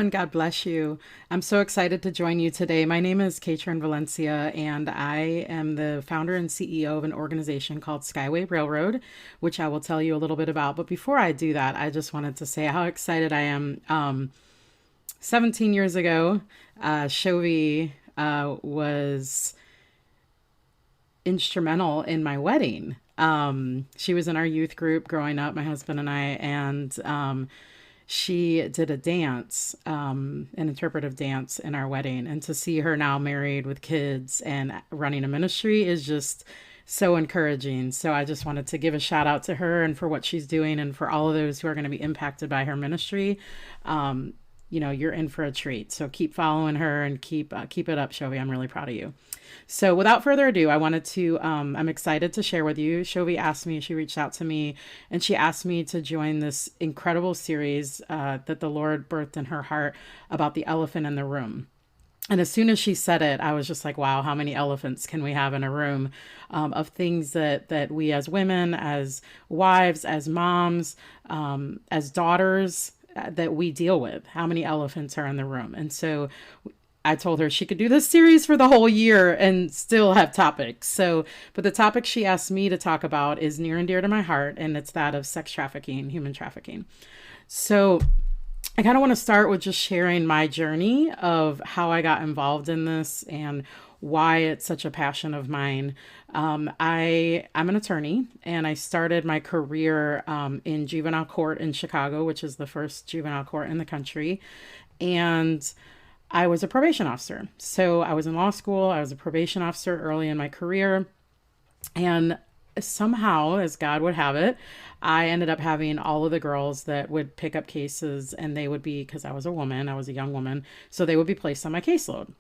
and God bless you. I'm so excited to join you today. My name is Kaitrin Valencia, and I am the founder and CEO of an organization called Skyway Railroad, which I will tell you a little bit about. But before I do that, I just wanted to say how excited I am. 17 years ago, Shovi was instrumental in my wedding. She was in our youth group growing up, my husband and I, and she did a dance, an interpretive dance in our wedding. And to see her now married with kids and running a ministry is just so encouraging. So I just wanted to give a shout out to her and for what she's doing and for all of those who are going to be impacted by her ministry. You're in for a treat. So keep following her and keep it up, Shovi. I'm really proud of you. So without further ado, I'm excited to share with you. She reached out to me and she asked me to join this incredible series that the Lord birthed in her heart about the elephant in the room. And as soon as she said it, I was just like, wow, how many elephants can we have in a room of things that we as women, as wives, as moms, as daughters, that we deal with. How many elephants are in the room? And so I told her she could do this series for the whole year and still have topics. But the topic she asked me to talk about is near and dear to my heart, and it's that of sex trafficking, human trafficking. So I kind of want to start with just sharing my journey of how I got involved in this and why it's such a passion of mine. I'm an attorney, and I started my career in juvenile court in Chicago, which is the first juvenile court in the country. And I was a probation officer. So I was in law school. I was a probation officer early in my career. And somehow, as God would have it, I ended up having all of the girls that would pick up cases, and they would be, because I was a young woman, so they would be placed on my caseload.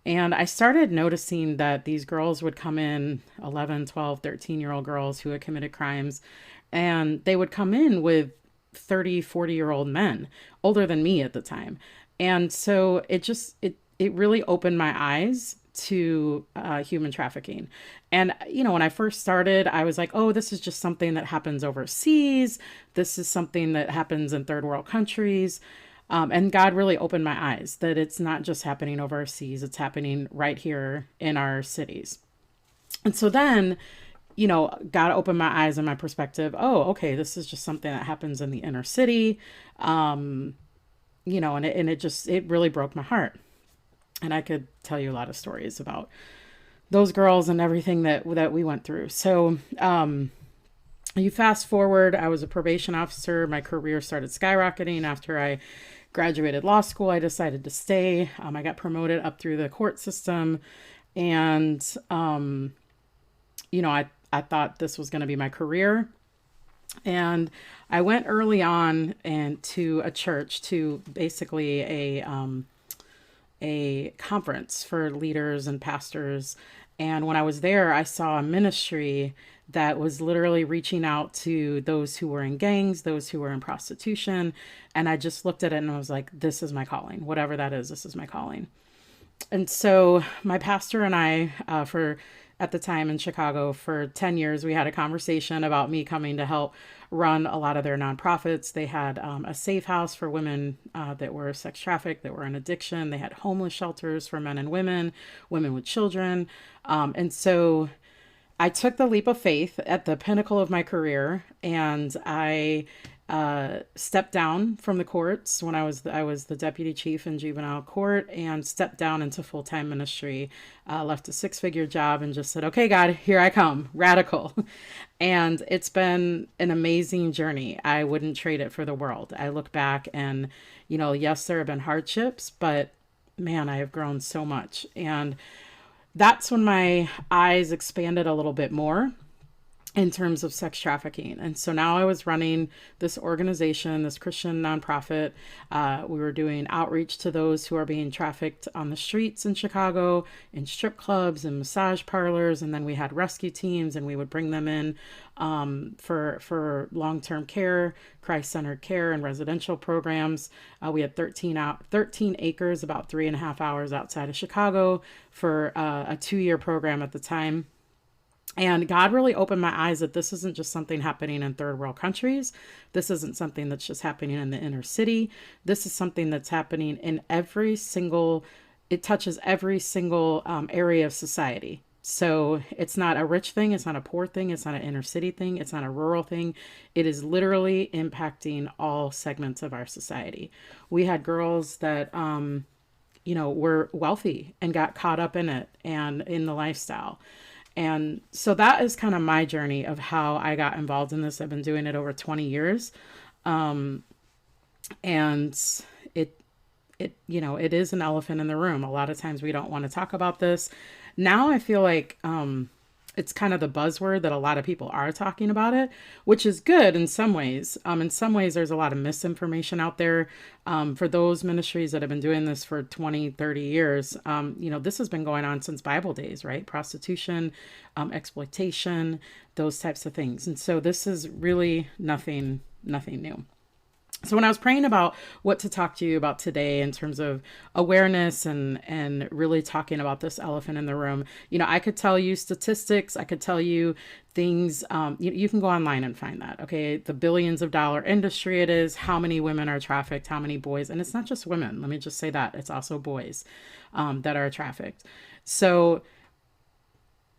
And I started noticing that these girls would come in, 11, 12, 13-year-old girls who had committed crimes, and they would come in with 30, 40-year-old men, older than me at the time. And so it really opened my eyes to human trafficking. And, when I first started, I was like, oh, this is just something that happens overseas. This is something that happens in third world countries. And God really opened my eyes that it's not just happening overseas, it's happening right here in our cities. And so then, God opened my eyes and my perspective. Oh, okay, this is just something that happens in the inner city. And it really broke my heart. And I could tell you a lot of stories about those girls and everything that we went through. So, you fast forward, I was a probation officer. My career started skyrocketing after I graduated law school. I decided to stay. I got promoted up through the court system. And, I thought this was going to be my career. And I went early on and to a church, to basically a conference for leaders and pastors. And when I was there, I saw a ministry that was literally reaching out to those who were in gangs, those who were in prostitution. And I just looked at it and I was like, this is my calling. Whatever that is, this is my calling. And so my pastor and I, at the time in Chicago for 10 years, we had a conversation about me coming to help run a lot of their nonprofits. They had a safe house for women that were sex trafficked, that were in addiction. They had homeless shelters for men and women with children. And so I took the leap of faith at the pinnacle of my career, and I stepped down from the courts when I was the deputy chief in juvenile court, and stepped down into full-time ministry, left a six-figure job and just said, okay, God, here I come, radical. And it's been an amazing journey. I wouldn't trade it for the world. I look back and, yes, there have been hardships, but man, I have grown so much. And that's when my eyes expanded a little bit more in terms of sex trafficking. And so now I was running this organization, this Christian nonprofit. We were doing outreach to those who are being trafficked on the streets in Chicago, in strip clubs and massage parlors. And then we had rescue teams, and we would bring them in for long-term care, Christ-centered care, and residential programs. We had 13 acres, about 3.5 hours outside of Chicago, for a 2-year program at the time. And God really opened my eyes that this isn't just something happening in third world countries. This isn't something that's just happening in the inner city. This is something that's happening in every single, it touches every single area of society. So it's not a rich thing. It's not a poor thing. It's not an inner city thing. It's not a rural thing. It is literally impacting all segments of our society. We had girls that, were wealthy and got caught up in it and in the lifestyle. And so that is kind of my journey of how I got involved in this. I've been doing it over 20 years. And it, it is an elephant in the room. A lot of times we don't want to talk about this. Now I feel like, it's kind of the buzzword that a lot of people are talking about it, which is good in some ways. In some ways, there's a lot of misinformation out there. For those ministries that have been doing this for 20, 30 years, this has been going on since Bible days, right? Prostitution, exploitation, those types of things. And so this is really nothing new. So when I was praying about what to talk to you about today in terms of awareness and really talking about this elephant in the room, I could tell you statistics. I could tell you things. You can go online and find that. Okay, the billions of dollar industry it is, how many women are trafficked, how many boys, and it's not just women. Let me just say that it's also boys that are trafficked. So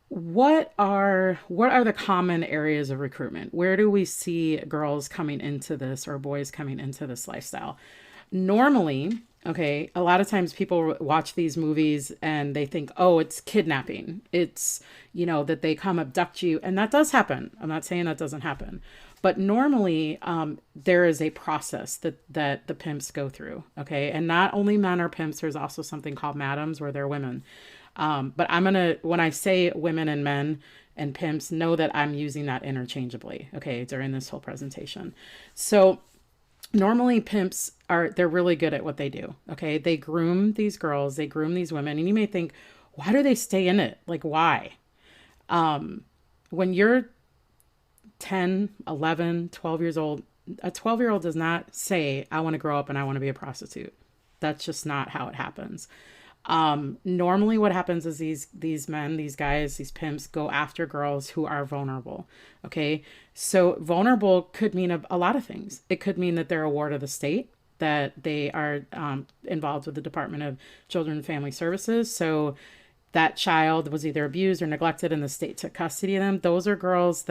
what are the common areas of recruitment? Where do we see girls coming into this or boys coming into this lifestyle? Normally, okay, a lot of times people watch these movies and they think, oh, it's kidnapping. It's, that they come abduct you. And that does happen. I'm not saying that doesn't happen. But normally, there is a process that the pimps go through. Okay. And not only men are pimps, there's also something called madams where they're women. But when I say women and men and pimps, know that I'm using that interchangeably, okay, during this whole presentation. So normally they're really good at what they do, okay? They groom these girls, they groom these women, and you may think, why do they stay in it? Like, why? When you're 10, 11, 12 years old, a 12-year-old does not say, I want to grow up and I want to be a prostitute. That's just not how it happens. Normally what happens is these men, these guys, these pimps go after girls who are vulnerable. Okay. So vulnerable could mean a lot of things. It could mean that they're a ward of the state, that they are, involved with the Department of Children and Family Services. So that child was either abused or neglected and the state took custody of them. Those are girls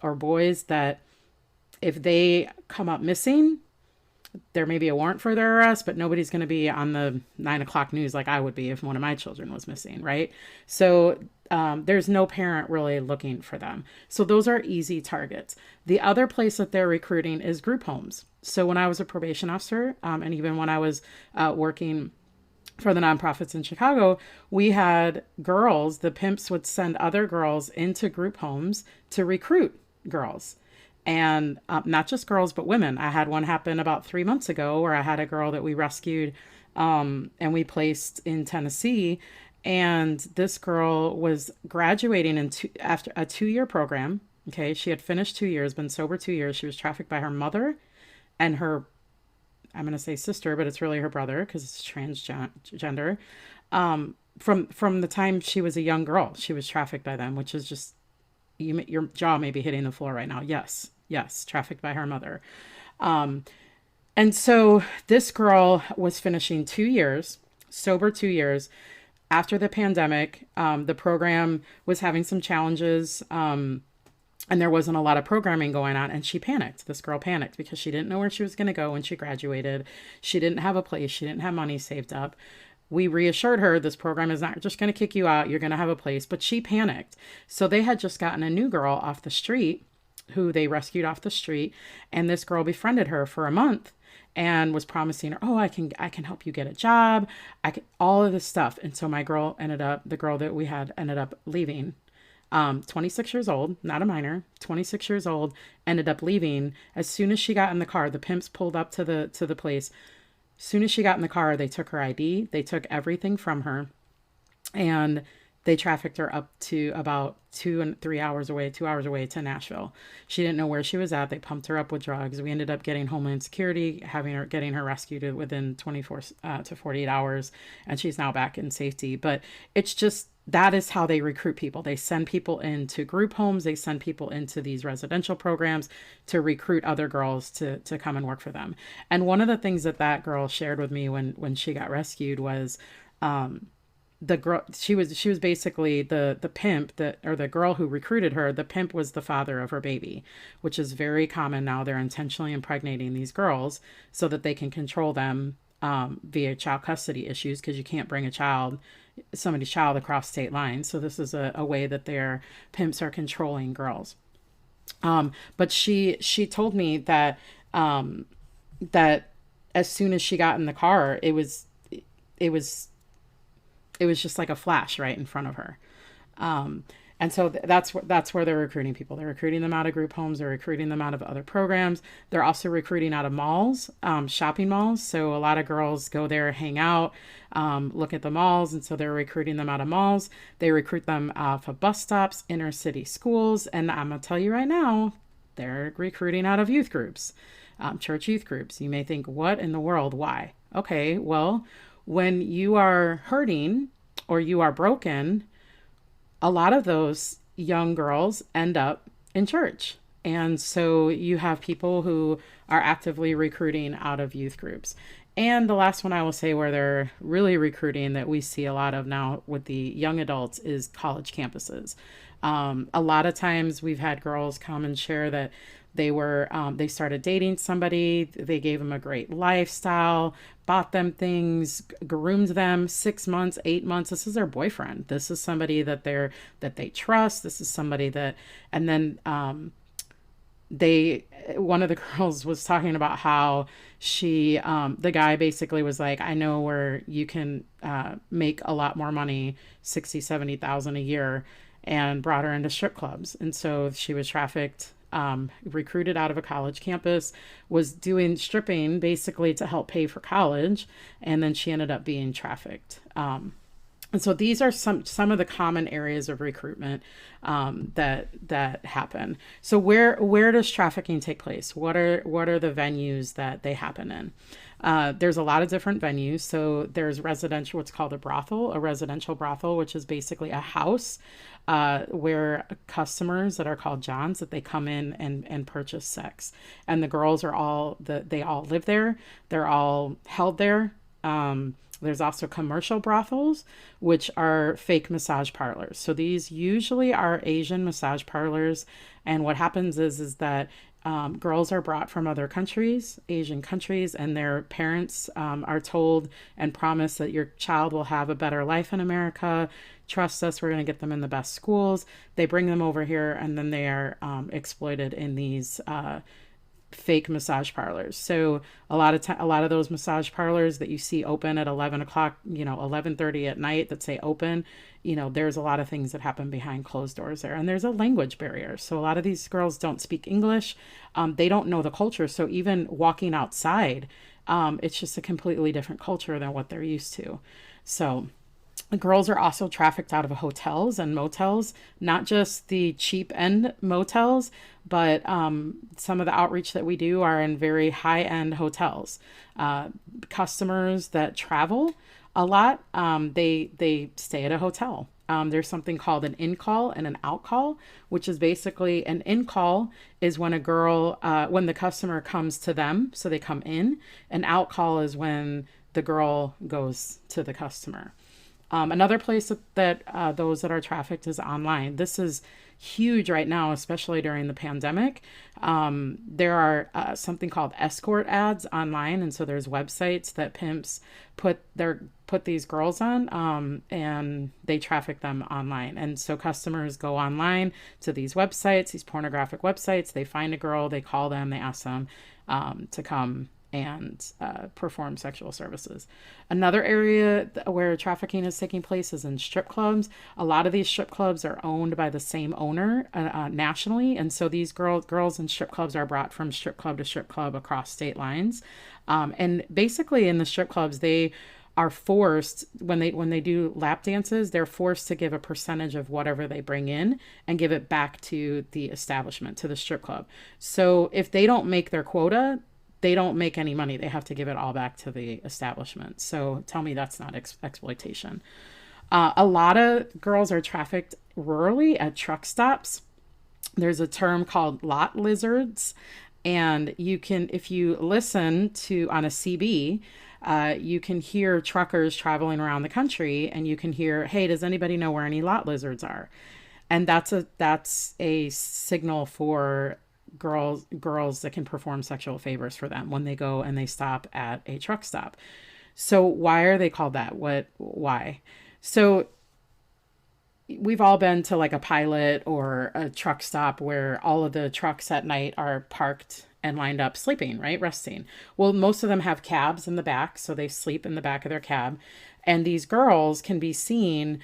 or boys that if they come up missing, there may be a warrant for their arrest, but nobody's going to be on the 9 o'clock news like I would be if one of my children was missing, right? So there's no parent really looking for them. So those are easy targets. The other place that they're recruiting is group homes. So when I was a probation officer, and even when I was working for the nonprofits in Chicago, we had girls, the pimps would send other girls into group homes to recruit girls. And not just girls, but women. I had one happen about 3 months ago where I had a girl that we rescued and we placed in Tennessee. And this girl was graduating after a 2-year program. Okay, she had finished 2 years, been sober 2 years. She was trafficked by her mother and her, I'm going to say sister, but it's really her brother because it's transgender. From the time she was a young girl, she was trafficked by them, which is just, your jaw may be hitting the floor right now. Yes, trafficked by her mother. And so this girl was finishing 2 years, sober 2 years. After the pandemic, the program was having some challenges, and there wasn't a lot of programming going on. And she panicked. This girl panicked because she didn't know where she was going to go when she graduated. She didn't have a place. She didn't have money saved up. We reassured her this program is not just going to kick you out. You're going to have a place. But she panicked. So they had just gotten a new girl off the street who they rescued off the street. And this girl befriended her for a month and was promising her, oh, I can help you get a job. All of this stuff. And so the girl that we had ended up leaving, 26 years old, not a minor, 26 years old, ended up leaving. As soon as she got in the car, the pimps pulled up to the place. As soon as she got in the car, they took her ID. They took everything from her. And they trafficked her up to about 2 hours away to Nashville. She didn't know where she was at. They pumped her up with drugs. We ended up getting Homeland Security, getting her rescued within 24 to 48 hours. And she's now back in safety. But it's just, that is how they recruit people. They send people into group homes, they send people into these residential programs to recruit other girls to come and work for them. And one of the things that that girl shared with me when she got rescued was the girl, she was basically the pimp that, or the girl who recruited her. The pimp was the father of her baby, which is very common now. They're intentionally impregnating these girls so that they can control them via child custody issues, because you can't bring somebody's child across state lines. So this is a way that their pimps are controlling girls. But she told me that that as soon as she got in the car, it was it was just like a flash right in front of her. Um, and so that's where they're recruiting people. They're recruiting them out of group homes. They're recruiting them out of other programs. They're also recruiting out of malls, shopping malls. So a lot of girls go there, hang out, look at the malls, and so they're recruiting them out of malls. They recruit them off of bus stops, inner city schools, and I'm gonna tell you right now, they're recruiting out of youth groups, church youth groups. You may think, what in the world? Why? Okay, well, when you are hurting or you are broken, a lot of those young girls end up in church. And so you have people who are actively recruiting out of youth groups. And the last one I will say where they're really recruiting that we see a lot of now with the young adults is college campuses. A lot of times we've had girls come and share that they started dating somebody, they gave them a great lifestyle, bought them things, groomed them 6 months, 8 months. This is their boyfriend. This is somebody that they trust. This is somebody that, and then they one of the girls was talking about how the guy basically was like, I know where you can make a lot more money, 60, 70,000 a year, and brought her into strip clubs. And so she was trafficked, recruited out of a college campus, was doing stripping basically to help pay for college, and then she ended up being trafficked. And so these are some of the common areas of recruitment that happen. So where does trafficking take place? What are the venues that they happen in? There's a lot of different venues. So there's residential, what's called a residential brothel, which is basically a house where customers that are called Johns, that they come in and purchase sex. And the girls they all live there. They're all held there. There's also commercial brothels, which are fake massage parlors. So these usually are Asian massage parlors. And what happens is that girls are brought from other countries, Asian countries, and their parents are told and promised that your child will have a better life in America. Trust us, we're going to get them in the best schools. They bring them over here, and then they are exploited in these fake massage parlors. So a lot of those massage parlors that you see open at 11 o'clock, 11:30 at night, that say open, there's a lot of things that happen behind closed doors there. And there's a language barrier. So a lot of these girls don't speak English. They don't know the culture. So even walking outside, it's just a completely different culture than what they're used to. So girls are also trafficked out of hotels and motels, not just the cheap end motels, but some of the outreach that we do are in very high end hotels. Customers that travel a lot, they stay at a hotel. There's something called an in call and an out call, which is basically an in call is when when the customer comes to them, so they come in. An out call is when the girl goes to the customer. Another place that those that are trafficked is online. This is huge right now, especially during the pandemic. There are something called escort ads online, and so there's websites that pimps put these girls on, and they traffic them online. And so customers go online to these websites, these pornographic websites. They find a girl, they call them, they ask them to come and perform sexual services. Another area where trafficking is taking place is in strip clubs. A lot of these strip clubs are owned by the same owner nationally, and so these girls in strip clubs are brought from strip club to strip club across state lines. And basically in the strip clubs, they are forced, when they do lap dances, they're forced to give a percentage of whatever they bring in and give it back to the establishment, to the strip club. So if they don't make their quota, they don't make any money. They have to give it all back to the establishment. So tell me that's not exploitation. A lot of girls are trafficked rurally at truck stops. There's a term called lot lizards. And you can, if you listen to on a CB, you can hear truckers traveling around the country and you can hear, hey, does anybody know where any lot lizards are? And that's a signal for girls that can perform sexual favors for them when they go and they stop at a truck stop. So why are they called that? Why? So we've all been to like a pilot or a truck stop where all of the trucks at night are parked and lined up sleeping, right? Resting. Well, most of them have cabs in the back, so they sleep in the back of their cab. And these girls can be seen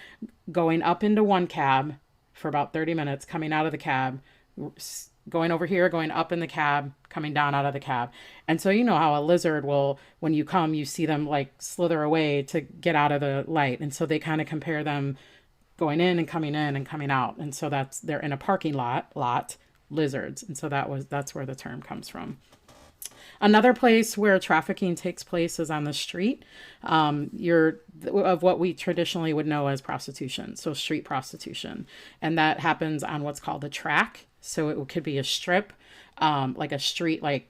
going up into one cab for about 30 minutes, coming out of the cab, going over here, going up in the cab, coming down out of the cab. And so you know how a lizard will, when you come, you see them like slither away to get out of the light. And so they kind of compare them going in and coming out. And so they're in a parking lot lizards. And so that's where the term comes from. Another place where trafficking takes place is on the street. You're of what we traditionally would know as prostitution, so street prostitution, and that happens on what's called a track. So it could be a strip, like a street, like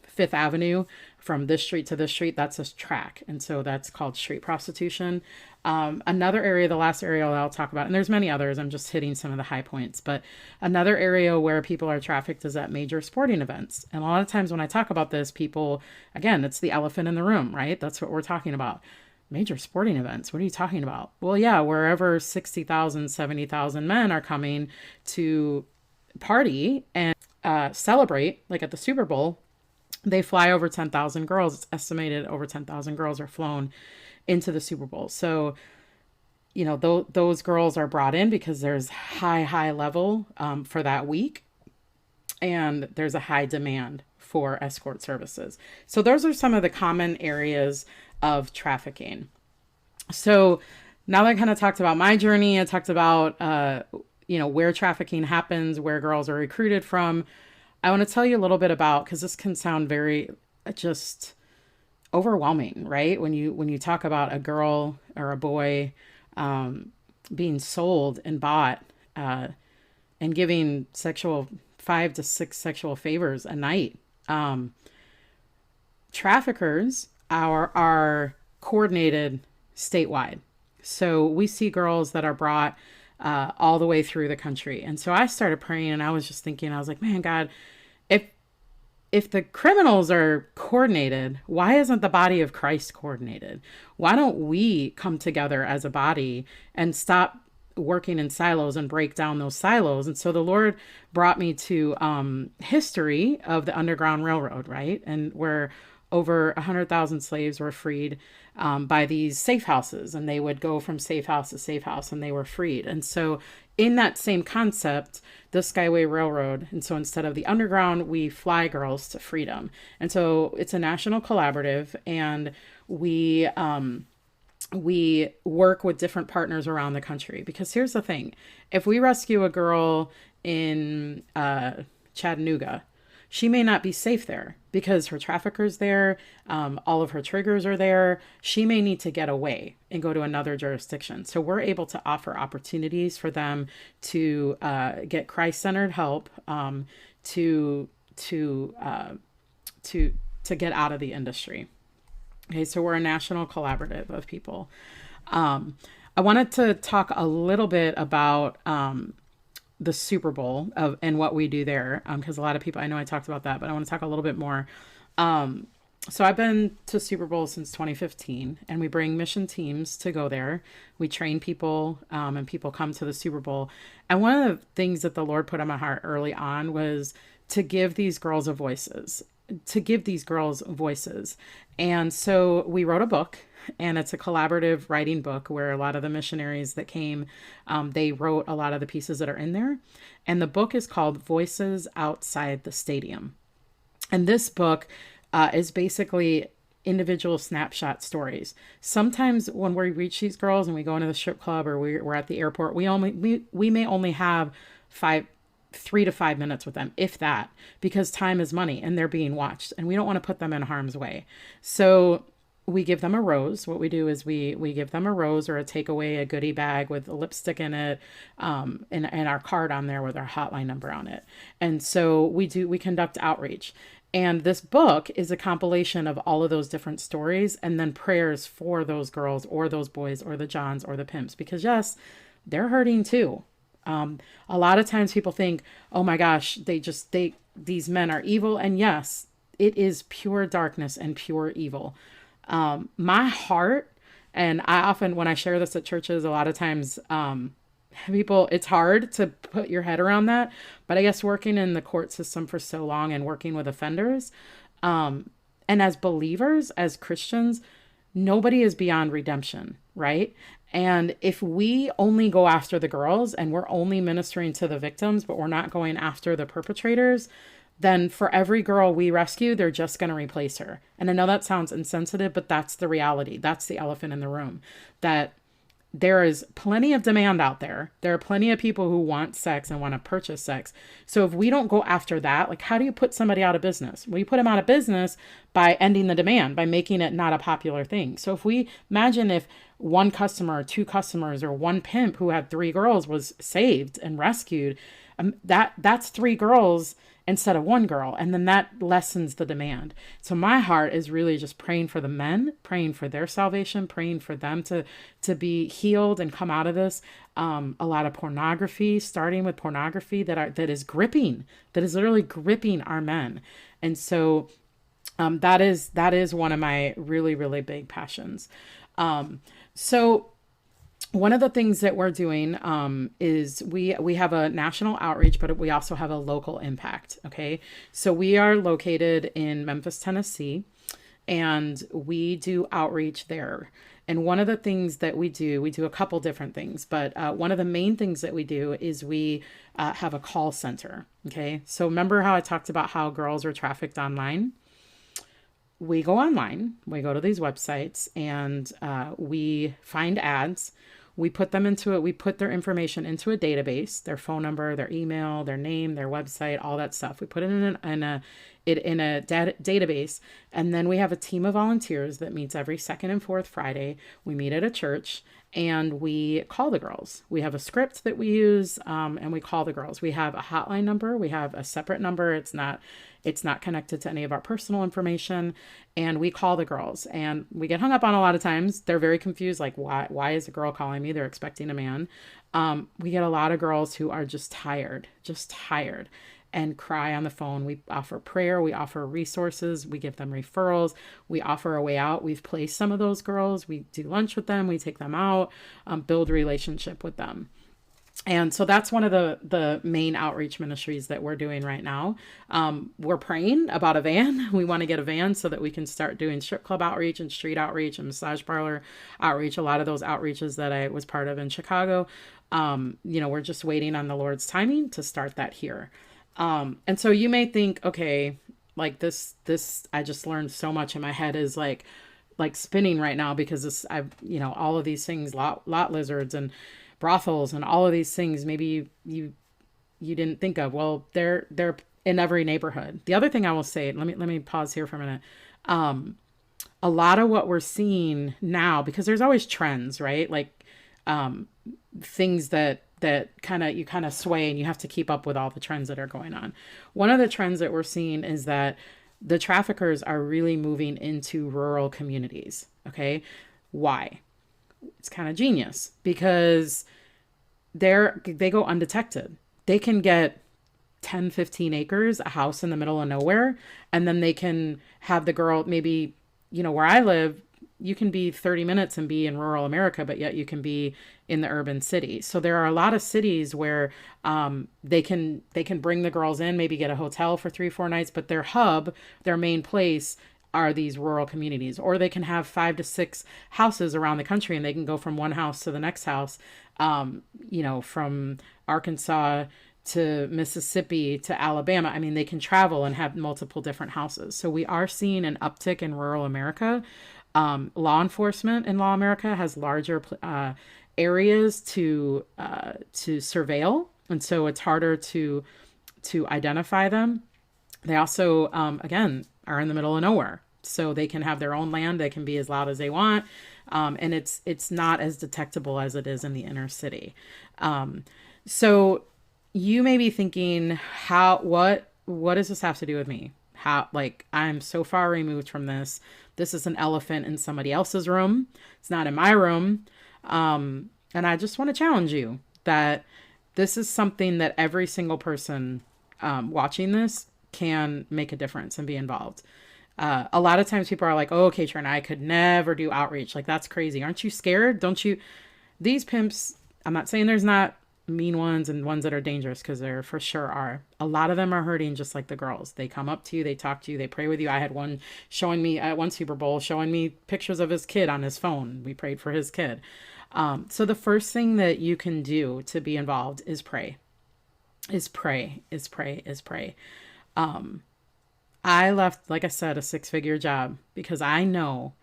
Fifth Avenue, from this street to this street. That's a track, and so that's called street prostitution. Another area, the last area I'll talk about, and there's many others, I'm just hitting some of the high points, but another area where people are trafficked is at major sporting events. And a lot of times when I talk about this, people, again, it's the elephant in the room, right? That's what we're talking about. Major sporting events. What are you talking about? Well, yeah, wherever 60,000, 70,000 men are coming to party and celebrate, like at the Super Bowl, they fly over 10,000 girls. It's estimated over 10,000 girls are flown into the Super Bowl. So, those girls are brought in because there's high level for that week. And there's a high demand for escort services. So those are some of the common areas of trafficking. So now that I kind of talked about my journey, I talked about, where trafficking happens, where girls are recruited from. I want to tell you a little bit about, because this can sound very just overwhelming, right? When you talk about a girl or a boy being sold and bought and giving 5 to 6 sexual favors a night. Traffickers are coordinated statewide. So we see girls that are brought all the way through the country. And so I started praying and I was just thinking, I was like, man, God, if the criminals are coordinated, why isn't the body of Christ coordinated? Why don't we come together as a body and stop working in silos and break down those silos? And so the Lord brought me to history of the Underground Railroad, right? And where over 100,000 slaves were freed by these safe houses, and they would go from safe house to safe house and they were freed. And so in that same concept, the Skyway Railroad, and so instead of the underground, we fly girls to freedom. And so it's a national collaborative, and we work with different partners around the country. Because here's the thing, if we rescue a girl in Chattanooga, she may not be safe there because her trafficker's there. All of her triggers are there. She may need to get away and go to another jurisdiction. So we're able to offer opportunities for them to get Christ-centered help to get out of the industry. Okay, so we're a national collaborative of people. I wanted to talk a little bit about the Super Bowl and what we do there, because a lot of people, I know I talked about that, but I want to talk a little bit more. So I've been to Super Bowl since 2015, and we bring mission teams to go there. We train people, and people come to the Super Bowl. And one of the things that the Lord put on my heart early on was to give these girls voices. And so we wrote a book, and it's a collaborative writing book where a lot of the missionaries that came, they wrote a lot of the pieces that are in there. And the book is called Voices Outside the Stadium. And this book is basically individual snapshot stories. Sometimes when we reach these girls and we go into the strip club or we're at the airport, we may only have 3 to 5 minutes with them, if that, because time is money and they're being watched and we don't want to put them in harm's way. So we give them a rose. What we do is we give them a rose or a takeaway, a goodie bag with a lipstick in it, and our card on there with our hotline number on it. And so we conduct outreach. And this book is a compilation of all of those different stories and then prayers for those girls or those boys or the Johns or the pimps, because yes, they're hurting too. A lot of times people think, oh my gosh, these men are evil. And yes, it is pure darkness and pure evil. My heart, and I often, when I share this at churches, a lot of times, people, it's hard to put your head around that. But I guess working in the court system for so long and working with offenders, and as believers, as Christians, nobody is beyond redemption, right? And if we only go after the girls and we're only ministering to the victims, but we're not going after the perpetrators, then for every girl we rescue, they're just going to replace her. And I know that sounds insensitive, but that's the reality. That's the elephant in the room, that there is plenty of demand out there. There are plenty of people who want sex and want to purchase sex. So if we don't go after that, like, how do you put somebody out of business? Well, you put them out of business by ending the demand, by making it not a popular thing. So if we imagine if one customer or two customers or one pimp who had three girls was saved and rescued, that's three girls instead of one girl. And then that lessens the demand. So my heart is really just praying for the men, praying for their salvation, praying for them to be healed and come out of this. A lot of pornography, starting with pornography that is literally gripping our men. And so that is one of my really, really big passions. So one of the things that we're doing is we have a national outreach, but we also have a local impact. Okay. So we are located in Memphis, Tennessee, and we do outreach there. And one of the things that we do a couple different things, but one of the main things that we do is we have a call center. Okay. So remember how I talked about how girls are trafficked online? We go online, we go to these websites, and we find ads. We put them into it. We put their information into a database, their phone number, their email, their name, their website, all that stuff. We put it in a database, and then we have a team of volunteers that meets every second and fourth Friday. We meet at a church and we call the girls. We have a script that we use, and we call the girls. We have a hotline number. We have a separate number. It's not connected to any of our personal information, and we call the girls, and we get hung up on a lot of times. They're very confused. Like, why is a girl calling me? They're expecting a man. We get a lot of girls who are just tired and cry on the phone. We offer prayer. We offer resources. We give them referrals. We offer a way out. We've placed some of those girls. We do lunch with them. We take them out, build a relationship with them. And so that's one of the main outreach ministries that we're doing right now. We're praying about a van. We want to get a van so that we can start doing strip club outreach and street outreach and massage parlor outreach. A lot of those outreaches that I was part of in Chicago. We're just waiting on the Lord's timing to start that here. And so you may think, okay, like this, I just learned so much, and my head is like spinning right now because all of these things, lot lizards and brothels and all of these things, maybe you didn't think of. Well, they're in every neighborhood. The other thing I will say, let me pause here for a minute. A lot of what we're seeing now, because there's always trends, right? Like, things that you kind of sway, and you have to keep up with all the trends that are going on. One of the trends that we're seeing is that the traffickers are really moving into rural communities. Okay. Why? It's kind of genius because they go undetected. They can get 10, 15 acres, a house in the middle of nowhere. And then they can have the girl, maybe, where I live, you can be 30 minutes and be in rural America, but yet you can be in the urban city. So there are a lot of cities where they can bring the girls in, maybe get a hotel for 3-4 nights, but their main place are these rural communities. Or they can have 5 to 6 houses around the country, and they can go from one house to the next house, from Arkansas to Mississippi to Alabama. I mean, they can travel and have multiple different houses. So we are seeing an uptick in rural America. Law enforcement in Law America has larger areas to surveil, and so it's harder to identify them. They also, again, are in the middle of nowhere. so they can have their own land. They can be as loud as they want. And it's not as detectable as it is in the inner city. So you may be thinking, what does this have to do with me? How, like, I'm so far removed from this. This is an elephant in somebody else's room. It's not in my room. And I just want to challenge you that this is something that every single person watching this can make a difference and be involved. A lot of times people are like, oh, Kaitrin, I could never do outreach. Like, that's crazy. Aren't you scared? Don't you? These pimps, I'm not saying there's not mean ones and ones that are dangerous, because there for sure are. A lot of them are hurting just like the girls. They come up to you, they talk to you, they pray with you. I had one showing me at one Super Bowl, showing me pictures of his kid on his phone. We prayed for his kid. So the first thing that you can do to be involved is pray. I left, like I said, a 6-figure job because I know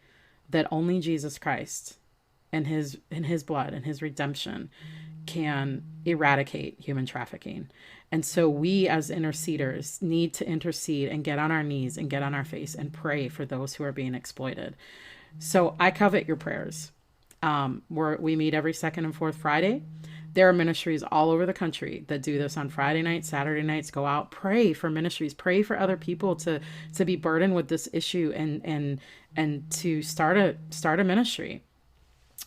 that only Jesus Christ and his blood and his redemption can eradicate human trafficking. And so we as interceders need to intercede and get on our knees and get on our face and pray for those who are being exploited. So I covet your prayers. We meet every second and fourth Friday. There are ministries all over the country that do this on Friday nights, Saturday nights. Go out, pray for ministries, pray for other people to be burdened with this issue and to start a ministry.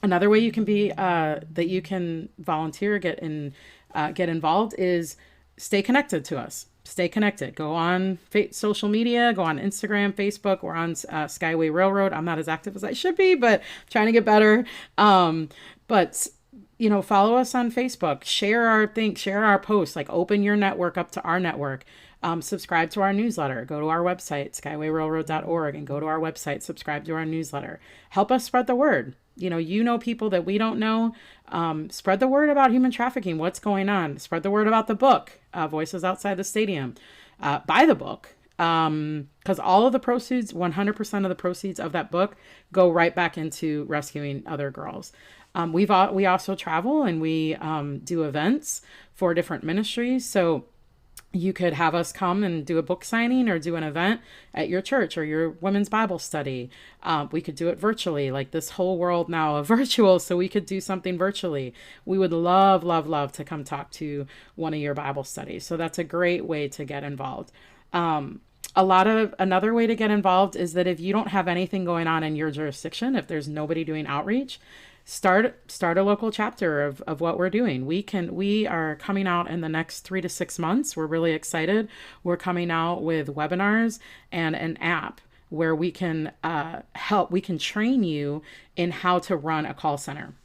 Another way you can be that you can volunteer, get involved, is stay connected to us. Stay connected. Go on social media. Go on Instagram, Facebook. We're on Skyway Railroad. I'm not as active as I should be, but trying to get better. But follow us on Facebook. Share our posts. Like, open your network up to our network. Subscribe to our newsletter. Go to our website, skywayrailroad.org, and go to our website. Subscribe to our newsletter. Help us spread the word. People that we don't know. Spread the word about human trafficking. What's going on? Spread the word about the book, Voices Outside the Stadium. Buy the book. Because all of the proceeds, 100% of the proceeds of that book go right back into rescuing other girls. We also travel and we do events for different ministries. So you could have us come and do a book signing or do an event at your church or your women's Bible study. We could do it virtually, like this whole world now of virtual. So we could do something virtually. We would love, love, love to come talk to one of your Bible studies. So that's a great way to get involved. Another way to get involved is that if you don't have anything going on in your jurisdiction, if there's nobody doing outreach, start a local chapter of what we're doing. We are coming out in the next 3 to 6 months. We're really excited. We're coming out with webinars and an app where we can we can train you in how to run a call center.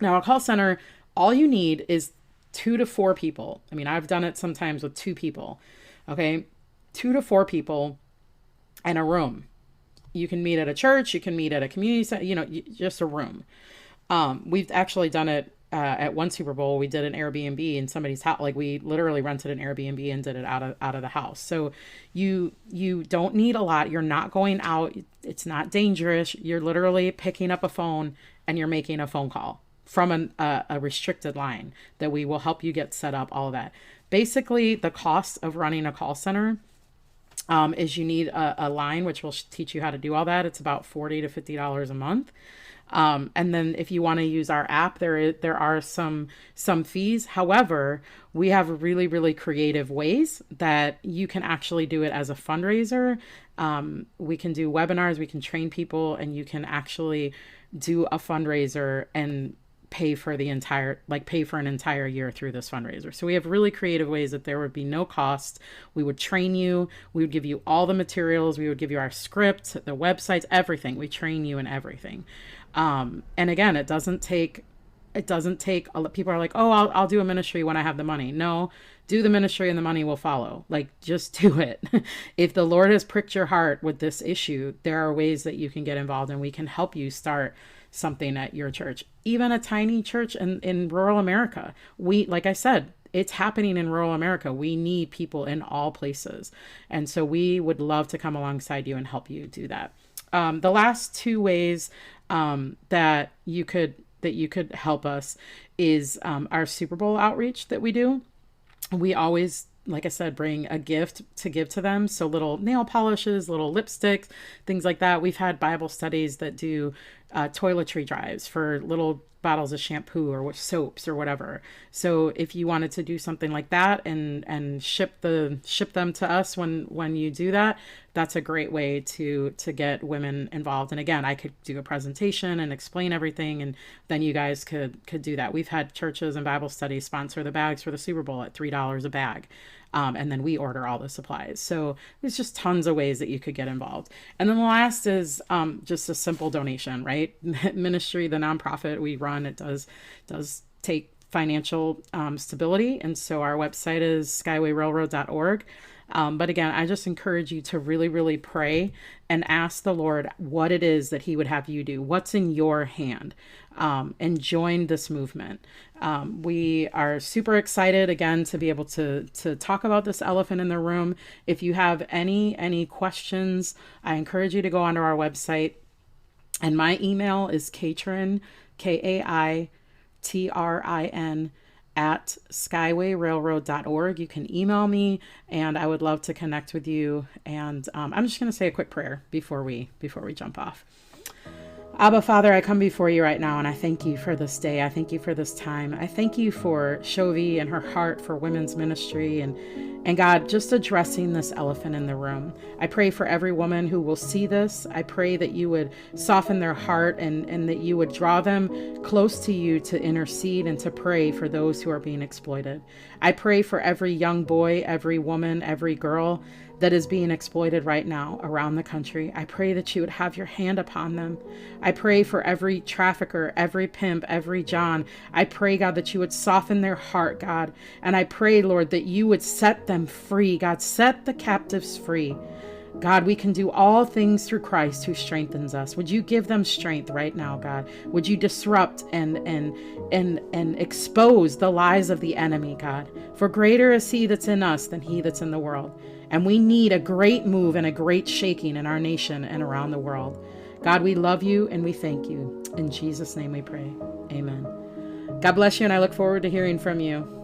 Now, a call center, all you need is 2 to 4 people. I mean, I've done it sometimes with 2 people. Okay. 2 to 4 people and a room. You can meet at a church. You can meet at a community center, just a room. We've actually done it at one Super Bowl. We did an Airbnb in somebody's house. Like, we literally rented an Airbnb and did it out of the house. So you don't need a lot. You're not going out. It's not dangerous. You're literally picking up a phone and you're making a phone call from a restricted line that we will help you get set up, all of that. Basically, the cost of running a call center is you need a line, which will teach you how to do all that. It's about $40 to $50 a month. And then if you want to use our app, there are some fees. However, we have really, really creative ways that you can actually do it as a fundraiser. We can do webinars, we can train people, and you can actually do a fundraiser and pay for an entire year through this fundraiser. So we have really creative ways that there would be no cost. We would train you. We would give you all the materials. We would give you our script, the websites, everything. We train you in everything. And again, it doesn't take, people are like, oh, I'll do a ministry when I have the money. No, do the ministry and the money will follow. Like, just do it. If the Lord has pricked your heart with this issue, there are ways that you can get involved, and we can help you start something at your church, even a tiny church in rural America. Like I said, it's happening in rural America. We need people in all places. And so we would love to come alongside you and help you do that. The last 2 ways that you could help us is our Super Bowl outreach that we do. We always like I said, bring a gift to give to them. So little nail polishes, little lipsticks, things like that. We've had Bible studies that do toiletry drives for little bottles of shampoo or soaps or whatever. So if you wanted to do something like that and ship them to us when you do that, that's a great way to get women involved. And again, I could do a presentation and explain everything, and then you guys could do that. We've had churches and Bible studies sponsor the bags for the Super Bowl at $3 a bag. And then we order all the supplies. So there's just tons of ways that you could get involved. And then the last is just a simple donation, right? Ministry, the nonprofit we run, it does take financial stability. And so our website is skywayrailroad.org. But again, I just encourage you to really, really pray and ask the Lord what it is that he would have you do, what's in your hand, and join this movement. We are super excited again to be able to talk about this elephant in the room. If you have any questions, I encourage you to go onto our website. And my email is Kaitrin, Kaitrin, at skywayrailroad.org. You can email me, and I would love to connect with you. And I'm just going to say a quick prayer before we jump off. Abba, Father, I come before you right now, and I thank you for this day. I thank you for this time. I thank you for Shovi and her heart for women's ministry, and God, just addressing this elephant in the room. I pray for every woman who will see this. I pray that you would soften their heart and that you would draw them close to you to intercede and to pray for those who are being exploited. I pray for every young boy, every woman, every girl that is being exploited right now around the country. I pray that you would have your hand upon them. I pray for every trafficker, every pimp, every John. I pray, God, that you would soften their heart, God. And I pray, Lord, that you would set them free. God, set the captives free. God, we can do all things through Christ who strengthens us. Would you give them strength right now, God? Would you disrupt and expose the lies of the enemy, God? For greater is he that's in us than he that's in the world. And we need a great move and a great shaking in our nation and around the world. God, we love you and we thank you. In Jesus' name we pray. Amen. God bless you, and I look forward to hearing from you.